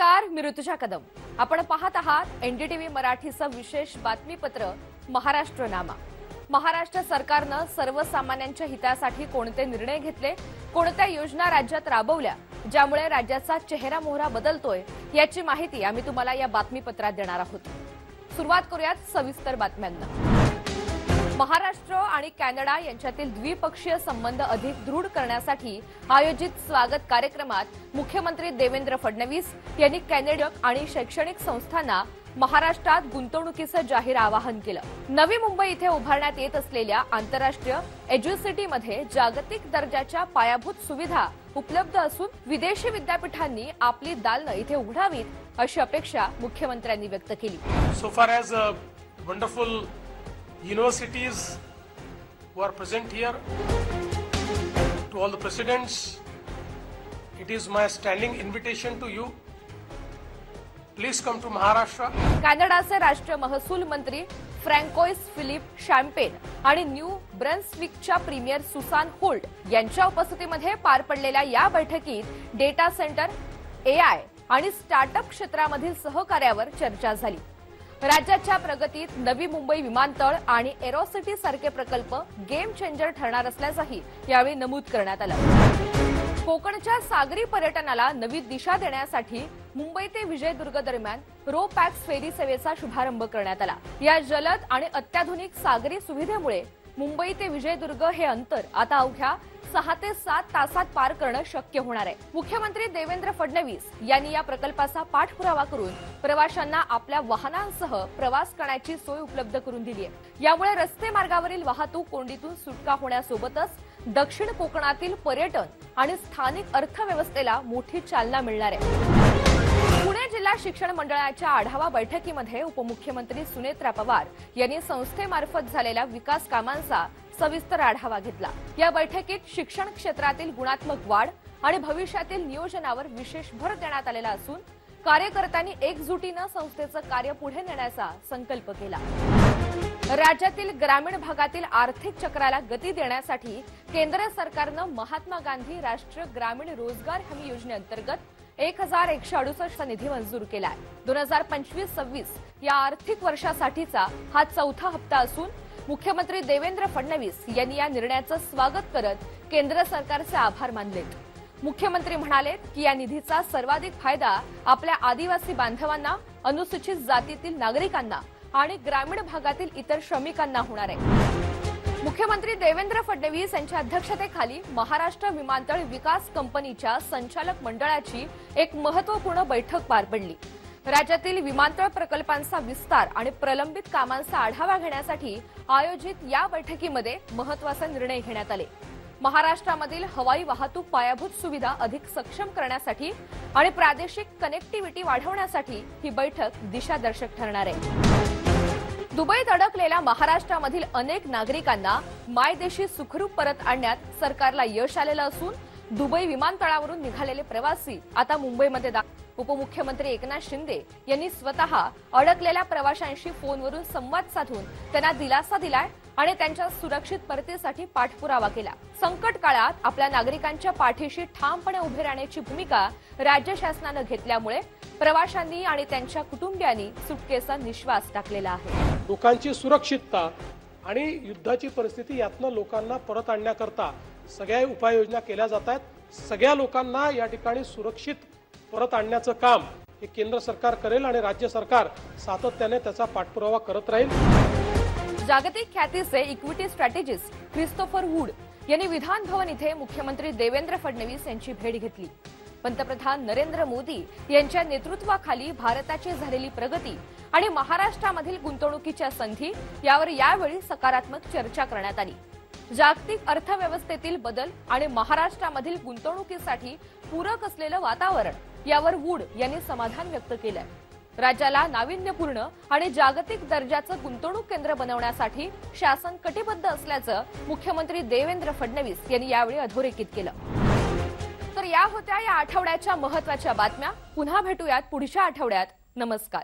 नमस्कार, मी ऋतुजा कदम। आपण पाहत आहात एनडीटीव्ही मराठीचं विशेष बातमीपत्र महाराष्ट्रनामा। महाराष्ट्र सरकारनं सर्वसामान्यांच्या हितासाठी कोणते निर्णय घेतले, कोणत्या योजना राज्यात राबवल्या, ज्यामुळे राज्याचा चेहरा-मोहरा बदलतोय, याची माहिती आम्ही तुम्हाला या बातमीपत्रात देणार आहोत। सुरुवात करूयात सविस्तर बातम्यांना। महाराष्ट्र आणि कॅनडा यांच्यातील द्विपक्षीय संबंध अधिक दृढ करण्यासाठी आयोजित स्वागत कार्यक्रमात मुख्यमंत्री देवेंद्र फडणवीस यांनी कॅनडियन आणि शैक्षणिक संस्थांना महाराष्ट्रात गुंतवणुकीचं जाहीर आवाहन केलं। नवी मुंबई इथे उभारण्यात येत असलेल्या आंतरराष्ट्रीय एज्युसिटीमध्ये जागतिक दर्जाच्या पायाभूत सुविधा उपलब्ध असून विदेशी विद्यापीठांनी आपली दालनं इथे उघडावीत अशी अपेक्षा मुख्यमंत्र्यांनी व्यक्त केली। So far as wonderful universities who are present here, to all the presidents, it is my standing invitation to you. Please come to Maharashtra. कॅनडाचे राष्ट्रीय महसूल मंत्री फ्रँकोइस फिलिप शॅम्पेन आणि न्यू ब्रन्सविकच्या प्रीमियर सुसान होल्ट यांच्या उपस्थितीमध्ये पार पडलेल्या या बैठकीत डेटा सेंटर, एआय आणि स्टार्टअप क्षेत्रामधील सहकार्यावर चर्चा झाली। राज्याच्या प्रगतीत नवी मुंबई विमानतळ आणि एरोसिटी सारखे प्रकल्प गेम चेंजर ठरणार असल्याचंही यावेळी नमूद करण्यात आलं। कोकणच्या सागरी पर्यटनाला नवी दिशा देण्यासाठी मुंबई ते विजयदुर्ग दरम्यान रो पॅक्स फेरी सेवेचा शुभारंभ करण्यात आला। या जलद आणि अत्याधुनिक सागरी सुविधेमुळे मुंबई ते विजयदुर्ग हे अंतर आता अवघ्या 6 ते 7 तासात पार करणं शक्य होणार आहे। मुख्यमंत्री देवेंद्र फडणवीस यांनी या प्रकल्पाचा पाठपुरावा करून प्रवाशांना आपल्या वाहनांसह प्रवास करण्याची सोय उपलब्ध करून दिली आहे। यामुळे रस्ते मार्गावरील वाहतूक कोंडीतून सुटका होण्यासोबतच दक्षिण कोकणातील पर्यटन आणि स्थानिक अर्थव्यवस्थेला मोठी चालना मिळणार आहे। पुणे जिल्हा शिक्षण मंडळाच्या आढावा बैठकीमध्ये उपमुख्यमंत्री सुनेत्रा पवार यांनी संस्थेमार्फत झालेल्या विकास कामांचा सविस्तर आढावा घेतला। या बैठकीत शिक्षण क्षेत्रातील गुणात्मक वाढ आणि भविष्यातील नियोजनावर विशेष भर देण्यात आलेला असून कार्यकर्त्यांनी एकजुटीनं संस्थेचं कार्य पुढे नेण्याचा संकल्प केला। राज्यातील ग्रामीण भागातील आर्थिक चक्राला गती देण्यासाठी केंद्र सरकारनं महात्मा गांधी राष्ट्रीय ग्रामीण रोजगार हमी योजनेअंतर्गत 1168 निधी मंजूर केला आहे। 2025-26 या आर्थिक वर्षासाठीचा हा चौथा हप्ता असून मुख्यमंत्री देवेंद्र फडणवीस यांनी या निर्णयाचं स्वागत करत केंद्र सरकारचे आभार मानलेत। मुख्यमंत्री म्हणाले की या निधीचा सर्वाधिक फायदा आपल्या आदिवासी बांधवांना, अनुसूचित जातीतील नागरिकांना आणि ग्रामीण भागातील इतर श्रमिकांना होणार आहे। मुख्यमंत्री देवेंद्र फडणवीस यांच्या अध्यक्षतेखाली महाराष्ट्र विमानतळ विकास कंपनीच्या संचालक मंडळाची एक महत्त्वपूर्ण बैठक पार पडली। राज्यातील विमानतळ प्रकल्पांचा विस्तार आणि प्रलंबित कामांचा आढावा घेण्यासाठी आयोजित या बैठकीमध्ये महत्त्वाचे निर्णय घेण्यात आले। महाराष्ट्रामधील हवाई वाहतूक पायाभूत सुविधा अधिक सक्षम करण्यासाठी आणि प्रादेशिक कनेक्टिव्हिटी वाढवण्यासाठी ही बैठक दिशादर्शक ठरणार आहे। दुबईत अडकलेल्या महाराष्ट्रामधील अनेक नागरिकांना मायदेशी सुखरूप परत आणण्यात सरकारला यश आलेलं असून दुबई विमानतळावरून निघालेले प्रवासी आता मुंबईमध्ये उपमुख्यमंत्री एकनाथ शिंदे यांनी स्वतः अडकलेल्या प्रवाशांशी फोनवरून संवाद साधून त्यांना दिलासा दिलाय आणि त्यांच्या सुरक्षित परतीसाठी पाठपुरावा केला। संकट काळात आपल्या नागरिकांच्या पाठीशी ठामपणे उभे राहण्याची भूमिका राज्य शासनानं घेतल्यामुळे प्रवाशांनी आणि त्यांच्या कुटुंबियांनी सुटकेचा निश्वास टाकलेला आहे। लोकांची सुरक्षितता आणि युद्धाची परिस्थिती यातनं लोकांना परत आणण्याकरता सगळ्या उपाययोजना केल्या जात आहेत। सगळ्या लोकांना या ठिकाणी सुरक्षित परत आणण्याचं काम हे केंद्र सरकार करेल आणि राज्य सरकार सातत्याने त्याचा पाठपुरावा करत राहील। जागतिक ख्यातीचे इक्विटी स्ट्रॅटेजिस्ट क्रिस्टोफर वूड यांनी विधान भवन इथे मुख्यमंत्री देवेंद्र फडणवीस यांची भेट घेतली। पंतप्रधान नरेंद्र मोदी यांच्या नेतृत्वाखाली भारताची झालेली प्रगती आणि महाराष्ट्रामधील गुंतवणुकीच्या संधी यावर यावेळी सकारात्मक चर्चा करण्यात आली। जागतिक अर्थव्यवस्थेतील बदल आणि महाराष्ट्रामधील गुंतवणुकीसाठी पूरक असलेलं वातावरण यावर वूड यांनी समाधान व्यक्त केलंय। राज्याला नाविन्यपूर्ण आणि जागतिक दर्जाचं गुंतवणूक केंद्र बनवण्यासाठी शासन कटिबद्ध असल्याचं मुख्यमंत्री देवेंद्र फडणवीस यांनी यावेळी अधोरेखित केलं। तर या होत्या या आठवड्याच्या महत्त्वाच्या बातम्या। पुन्हा भेटूयात पुढच्या आठवड्यात। नमस्कार।